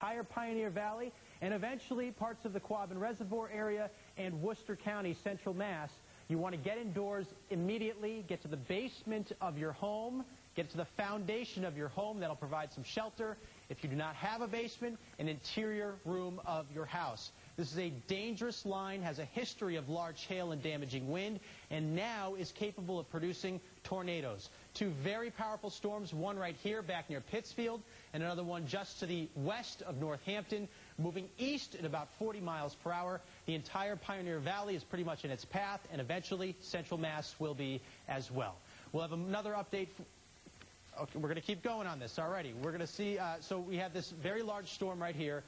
entire Pioneer Valley, and eventually parts of the Quabbin Reservoir area and Worcester County, Central Mass. You want to get indoors immediately, get to the basement of your home, get to the foundation of your home. That'll provide some shelter. If you do not have a basement, an interior room of your house. This is a dangerous line, has a history of large hail and damaging wind, and now is capable of producing tornadoes. Two very powerful storms, one right here back near Pittsfield, and another one just to the west of Northampton, moving east at about 40 miles per hour. The entire Pioneer Valley is pretty much in its path, and eventually Central Mass will be as well. We'll have another update. Okay, we're going to keep going on this. Alrighty, we're going to see, so we have this very large storm right here.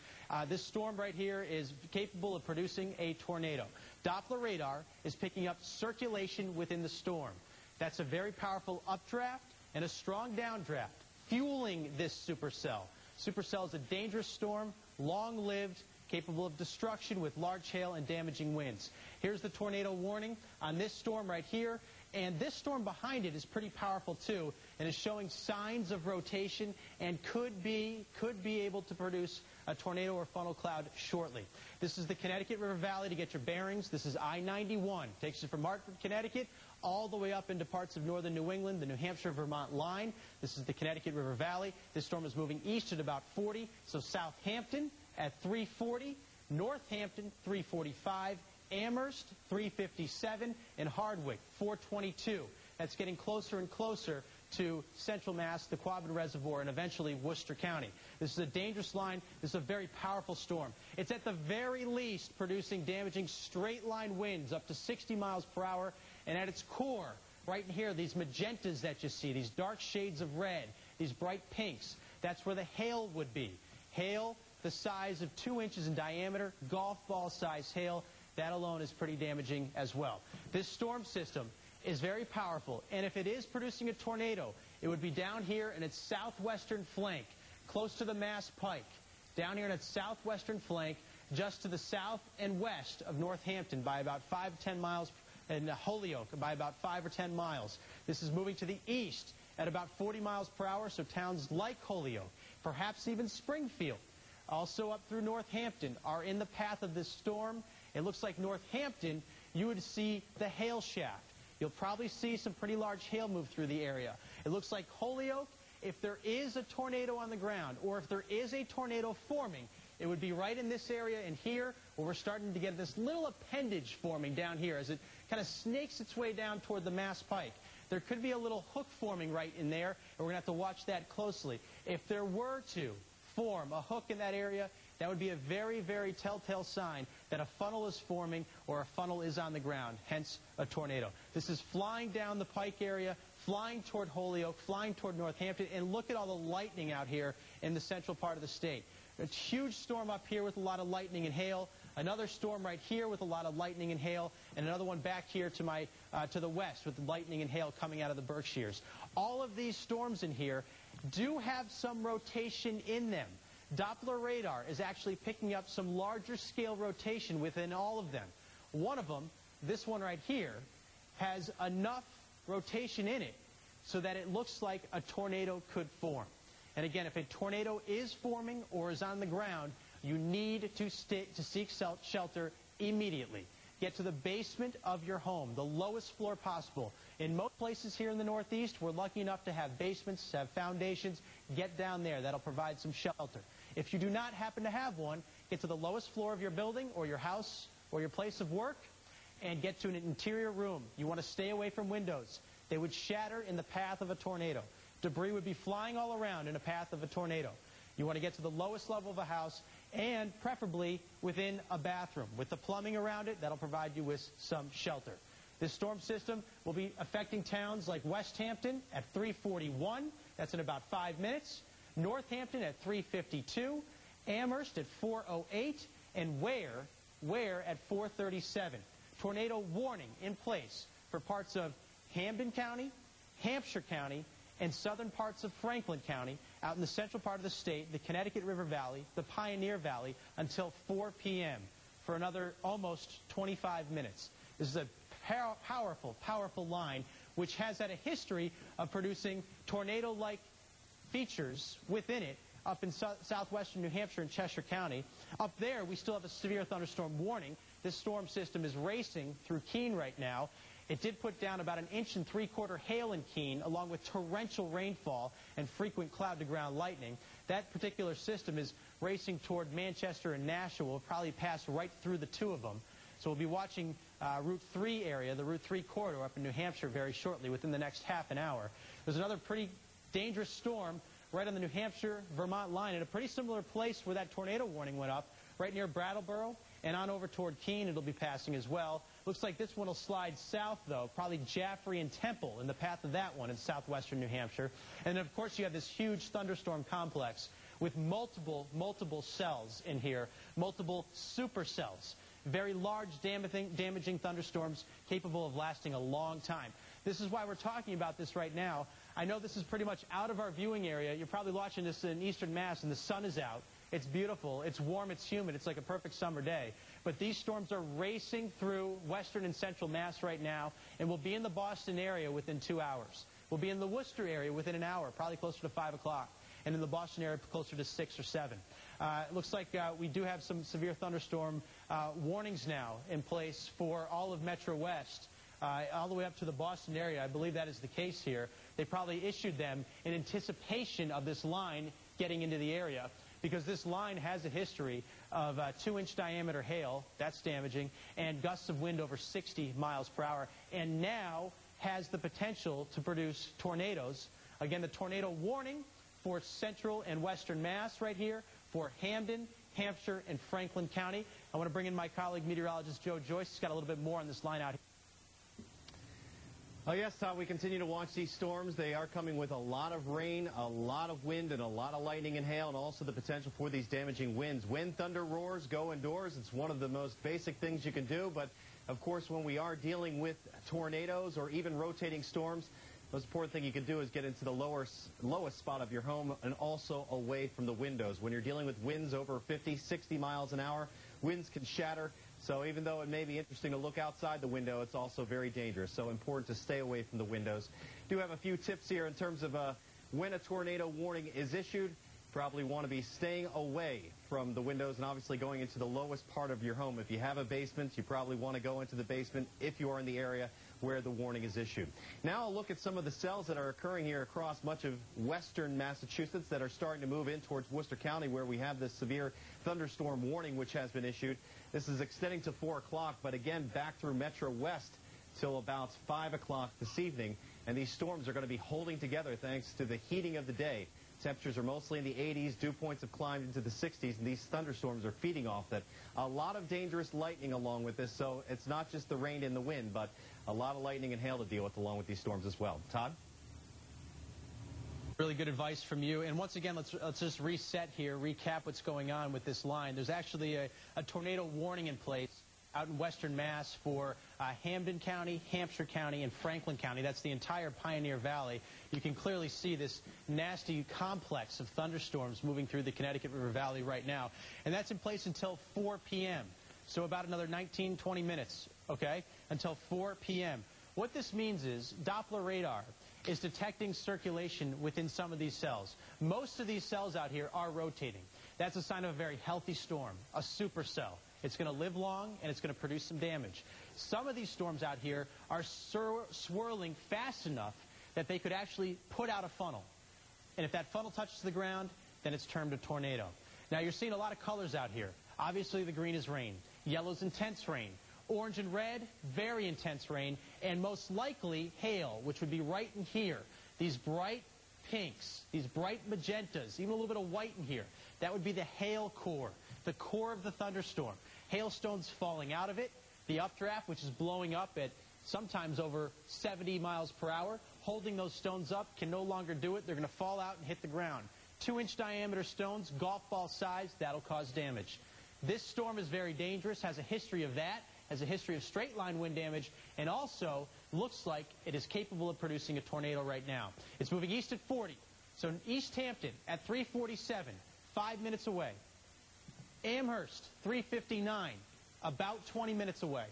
This storm right here is capable of producing a tornado. Doppler radar is picking up circulation within the storm. That's a very powerful updraft and a strong downdraft, fueling this supercell. Supercell is a dangerous storm, long-lived, capable of destruction with large hail and damaging winds. Here's the tornado warning on this storm right here. And this storm behind it is pretty powerful too, and is showing signs of rotation and could be able to produce a tornado or funnel cloud shortly. This is the Connecticut River Valley to get your bearings. This is I-91. Takes you from Hartford, Connecticut, all the way up into parts of northern New England, the New Hampshire-Vermont line. This is the Connecticut River Valley. This storm is moving east at about 40, so Southampton at 340, Northampton 345, Amherst, 357, and Hardwick, 422. That's getting closer and closer to Central Mass, the Quabbin Reservoir, and eventually Worcester County. This is a dangerous line. This is a very powerful storm. It's at the very least producing damaging straight-line winds up to 60 miles per hour, and at its core, right in here, these magentas that you see, these dark shades of red, these bright pinks, that's where the hail would be. Hail the size of 2 inches in diameter, golf ball size hail. That alone is pretty damaging as well. This storm system is very powerful, and if it is producing a tornado, it would be down here in its southwestern flank, close to the Mass Pike, down here in its southwestern flank, just to the south and west of Northampton by about 5 to 10 miles, and Holyoke by about 5 or 10 miles. This is moving to the east at about 40 miles per hour, so towns like Holyoke, perhaps even Springfield, also up through Northampton, are in the path of this storm. It looks like Northampton, you would see the hail shaft. You'll probably see some pretty large hail move through the area. It looks like Holyoke, if there is a tornado on the ground, or if there is a tornado forming, it would be right in this area and here, where we're starting to get this little appendage forming down here as it kind of snakes its way down toward the Mass Pike. There could be a little hook forming right in there, and we're going to have to watch that closely. If there were to form a hook in that area, that would be a very, very telltale sign that a funnel is forming or a funnel is on the ground, hence a tornado. This is flying down the Pike area, flying toward Holyoke, flying toward Northampton, and look at all the lightning out here in the central part of the state. A huge storm up here with a lot of lightning and hail, another storm right here with a lot of lightning and hail, and another one back here to the west with lightning and hail coming out of the Berkshires. All of these storms in here do have some rotation in them. Doppler radar is actually picking up some larger scale rotation within all of them. One of them, this one right here, has enough rotation in it so that it looks like a tornado could form. And again, if a tornado is forming or is on the ground, you need to seek shelter immediately. Get to the basement of your home, the lowest floor possible. In most places here in the Northeast, we're lucky enough to have basements, have foundations. Get down there. That'll provide some shelter. If you do not happen to have one, get to the lowest floor of your building or your house or your place of work and get to an interior room. You want to stay away from windows. They would shatter in the path of a tornado. Debris would be flying all around in a path of a tornado. You want to get to the lowest level of a house and preferably within a bathroom. With the plumbing around it, that'll provide you with some shelter. This storm system will be affecting towns like West Hampton at 341. That's in about 5 minutes. Northampton at 352. Amherst at 408. And Ware at 437. Tornado warning in place for parts of Hampden County, Hampshire County, and southern parts of Franklin County, out in the central part of the state, the Connecticut River Valley, the Pioneer Valley, until 4 p.m. for another almost 25 minutes. This is a powerful, powerful line, which has had a history of producing tornado-like features within it up in southwestern New Hampshire and Cheshire County. Up there, we still have a severe thunderstorm warning. This storm system is racing through Keene right now. It did put down about 1.75 inches hail in Keene, along with torrential rainfall and frequent cloud-to-ground lightning. That particular system is racing toward Manchester and Nashua. Will probably pass right through the two of them. So we'll be watching Route 3 area, the Route 3 corridor up in New Hampshire very shortly, within the next half an hour. There's another pretty dangerous storm right on the New Hampshire-Vermont line, in a pretty similar place where that tornado warning went up, right near Brattleboro, and on over toward Keene. It'll be passing as well. Looks like this one will slide south, though, probably Jaffrey and Temple in the path of that one in southwestern New Hampshire. And, of course, you have this huge thunderstorm complex with multiple cells in here, multiple supercells. Very large, damaging thunderstorms capable of lasting a long time. This is why we're talking about this right now. I know this is pretty much out of our viewing area. You're probably watching this in eastern Mass, and the sun is out. It's beautiful. It's warm. It's humid. It's like a perfect summer day. But these storms are racing through western and central Mass right now, and will be in the Boston area within 2 hours. We'll be in the Worcester area within an hour, probably closer to 5 o'clock, and in the Boston area closer to 6 or 7. It looks like we do have some severe thunderstorm warnings now in place for all of Metro West, all the way up to the Boston area. I believe that is the case here. They probably issued them in anticipation of this line getting into the area, because this line has a history of 2-inch diameter hail, that's damaging, and gusts of wind over 60 miles per hour, and now has the potential to produce tornadoes. Again, the tornado warning for central and western Mass right here, for Hamden, Hampshire, and Franklin County. I want to bring in my colleague, meteorologist Joe Joyce. He's got a little bit more on this line out here. Oh, yes, Todd, we continue to watch these storms. They are coming with a lot of rain, a lot of wind, and a lot of lightning and hail, and also the potential for these damaging winds. Wind, thunder, roars, go indoors. It's one of the most basic things you can do. But, of course, when we are dealing with tornadoes or even rotating storms, the most important thing you can do is get into the lowest spot of your home and also away from the windows. When you're dealing with winds over 50, 60 miles an hour, winds can shatter. So even though it may be interesting to look outside the window, it's also very dangerous. So important to stay away from the windows. Do have a few tips here in terms of when a tornado warning is issued. Probably want to be staying away from the windows and obviously going into the lowest part of your home. If you have a basement, you probably want to go into the basement if you are in the area where the warning is issued. Now I'll look at some of the cells that are occurring here across much of western Massachusetts that are starting to move in towards Worcester County, where we have this severe thunderstorm warning which has been issued. This is extending to 4 o'clock, but again back through Metro West till about 5 o'clock this evening. And these storms are going to be holding together thanks to the heating of the day. Temperatures are mostly in the 80s. Dew points have climbed into the 60s, and these thunderstorms are feeding off that. A lot of dangerous lightning along with this, so it's not just the rain and the wind, but a lot of lightning and hail to deal with along with these storms as well. Todd? Really good advice from you. And once again, let's just reset here, recap what's going on with this line. There's actually a tornado warning in place out in western Mass for Hamden County, Hampshire County, and Franklin County. That's the entire Pioneer Valley. You can clearly see this nasty complex of thunderstorms moving through the Connecticut River Valley right now. And that's in place until 4 p.m. So about another 19, 20 minutes, okay, until 4 p.m. What this means is Doppler radar is detecting circulation within some of these cells. Most of these cells out here are rotating. That's a sign of a very healthy storm, a supercell. It's going to live long, and it's going to produce some damage. Some of these storms out here are swirling fast enough that they could actually put out a funnel. And if that funnel touches the ground, then it's termed a tornado. Now, you're seeing a lot of colors out here. Obviously, the green is rain. Yellow's intense rain. Orange and red, very intense rain. And most likely, hail, which would be right in here. These bright pinks, these bright magentas, even a little bit of white in here. That would be the hail core, the core of the thunderstorm. Hailstones falling out of it, the updraft, which is blowing up at sometimes over 70 miles per hour, holding those stones up, can no longer do it. They're going to fall out and hit the ground. 2-inch diameter stones, golf ball size, that'll cause damage. This storm is very dangerous, has a history of that, has a history of straight line wind damage, and also looks like it is capable of producing a tornado right now. It's moving east at 40. So in East Hampton at 347, 5 minutes away. Amherst, 359, about 20 minutes away.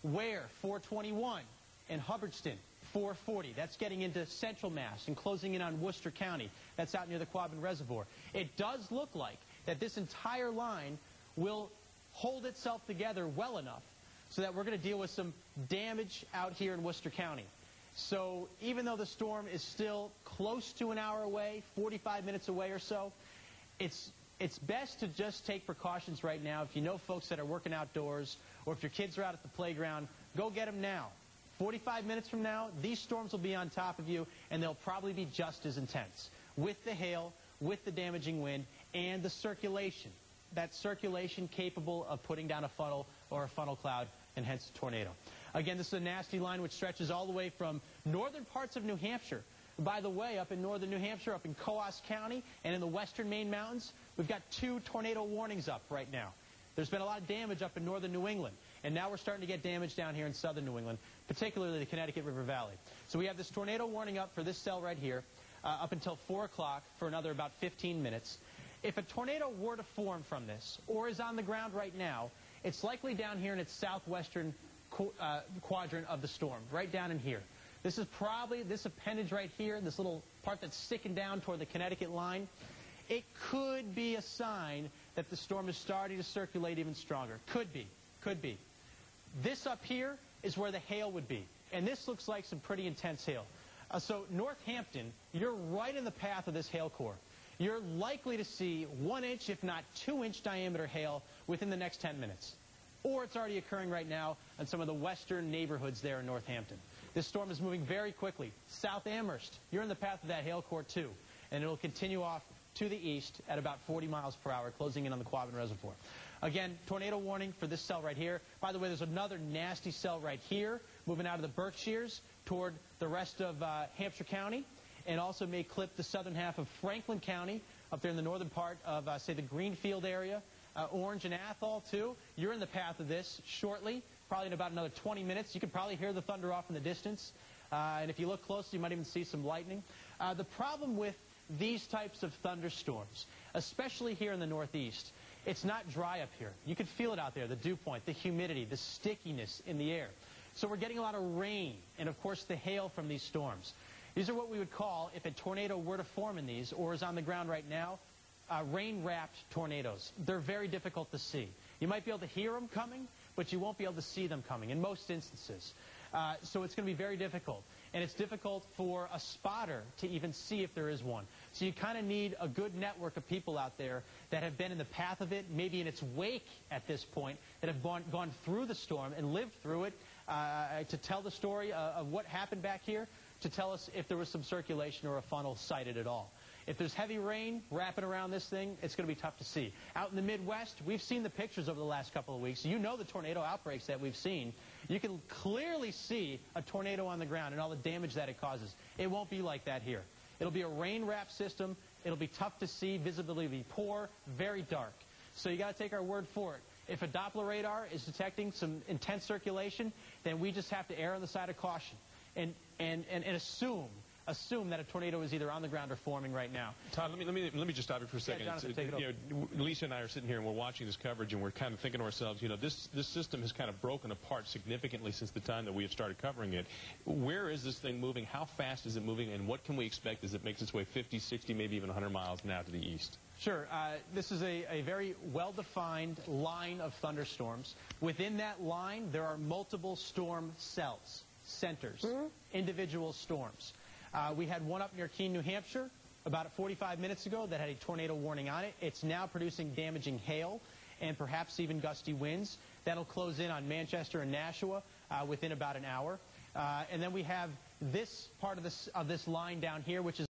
Ware, 421, and Hubbardston, 440. That's getting into central Mass and closing in on Worcester County. That's out near the Quabbin Reservoir. It does look like that this entire line will hold itself together well enough so that we're going to deal with some damage out here in Worcester County. So even though the storm is still close to an hour away, 45 minutes away or so, it's best to just take precautions right now. If you know folks that are working outdoors or if your kids are out at the playground, go get them now. 45 minutes from now, these storms will be on top of you, and they'll probably be just as intense with the hail, with the damaging wind, and the circulation. That circulation capable of putting down a funnel or a funnel cloud, and hence a tornado. Again, this is a nasty line which stretches all the way from northern parts of New Hampshire. By the way, up in northern New Hampshire, up in Coos County, and in the western Maine mountains, we've got 2 tornado warnings up right now. There's been a lot of damage up in northern New England, and now we're starting to get damage down here in southern New England, particularly the Connecticut River Valley. So we have this tornado warning up for this cell right here, up until 4 o'clock for another about 15 minutes. If a tornado were to form from this, or is on the ground right now, it's likely down here in its southwestern quadrant of the storm, right down in here. This is probably this appendage right here, this little part that's sticking down toward the Connecticut line. It could be a sign that the storm is starting to circulate even stronger. Could be. Could be. This up here is where the hail would be. And this looks like some pretty intense hail. So Northampton, you're right in the path of this hail core. You're likely to see 1-inch, if not 2-inch diameter hail within the next 10 minutes. Or it's already occurring right now in some of the western neighborhoods there in Northampton. This storm is moving very quickly. South Amherst, you're in the path of that hail core too. And it'll continue off to the east at about 40 miles per hour, closing in on the Quabbin Reservoir. Again, tornado warning for this cell right here. By the way, there's another nasty cell right here, moving out of the Berkshires toward the rest of Hampshire County, and also may clip the southern half of Franklin County, up there in the northern part of, say, the Greenfield area. Orange and Athol, too. You're in the path of this shortly, probably in about another 20 minutes. You can probably hear the thunder off in the distance. And if you look closely, you might even see some lightning. The problem with these types of thunderstorms, especially here in the Northeast, it's not dry up here. You can feel it out there, the dew point, the humidity, the stickiness in the air. So we're getting a lot of rain and, of course, the hail from these storms. These are what we would call, if a tornado were to form in these or is on the ground right now, rain-wrapped tornadoes. They're very difficult to see. You might be able to hear them coming, but you won't be able to see them coming in most instances. So it's going to be very difficult. And it's difficult for a spotter to even see if there is one. So you kind of need a good network of people out there that have been in the path of it, maybe in its wake at this point, that have gone through the storm and lived through it to tell the story of what happened back here, to tell us if there was some circulation or a funnel sighted at all. If there's heavy rain wrapping around this thing, it's going to be tough to see. Out in the Midwest, we've seen the pictures over the last couple of weeks. You know the tornado outbreaks that we've seen. You can clearly see a tornado on the ground and all the damage that it causes. It won't be like that here. It'll be a rain-wrapped system. It'll be tough to see. Visibility will be poor, very dark. So you got to take our word for it. If a Doppler radar is detecting some intense circulation, then we just have to err on the side of caution and assume that a tornado is either on the ground or forming right now. Todd, let me just stop you for a second. Yeah, Jonathan, take it over. Lisa and I are sitting here and we're watching this coverage and we're kind of thinking to ourselves, this system has kind of broken apart significantly since the time that we have started covering it. Where is this thing moving? How fast is it moving? And what can we expect as it makes its way 50, 60, maybe even 100 miles now to the east? Sure. This is a very well-defined line of thunderstorms. Within that line, there are multiple storm cells, centers, individual storms. We had one up near Keene, New Hampshire, about 45 minutes ago that had a tornado warning on it. It's now producing damaging hail and perhaps even gusty winds. That'll close in on Manchester and Nashua within about an hour. And then we have this part of this line down here, which is